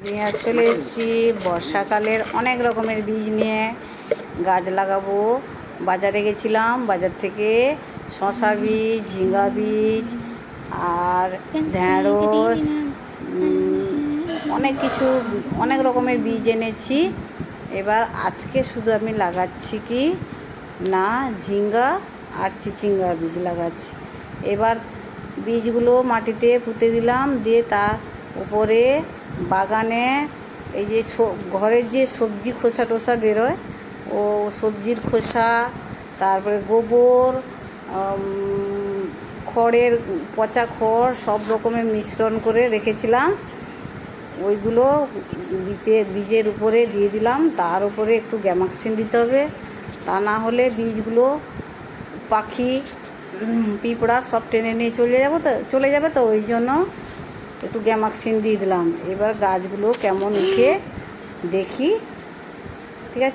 নিয়ে চলে এসেছি বর্ষাকালের অনেক রকমের বীজ নিয়ে গাছ লাগাবো। বাজারে গেছিলাম, বাজার থেকে শশা বীজ, ঝিঙ্গা বীজ আর ঢ্যাঁড়স, অনেক কিছু অনেক রকমের বীজ এনেছি। এবার আজকে শুধু আমি লাগাচ্ছি কি না ঝিঙ্গা আর চিচিঙ্গা বীজ লাগাচ্ছি। এবার বীজগুলো মাটিতে পুঁতে দিলাম, দিয়ে তার উপরে বাগানে এই যে ঘরের যে সবজি খোসা টোসা বেরোয়, ও সবজির খোসা, তারপরে গোবর, খড়ের পচা খড় সব রকমের মিশ্রণ করে রেখেছিলাম। ওইগুলো বীজের উপরে দিয়ে দিলাম। তার উপরে একটু গ্যামাক্সিন দিতে হবে, তা না হলে বীজগুলো পাখি পিঁপড়া সব টেনে নিয়ে চলে যাবে তো ওই জন্য একটু গ্যামাক্সিন দিয়ে দিলাম। এবার গাছগুলো কেমন উঠে দেখি, ঠিক আছে।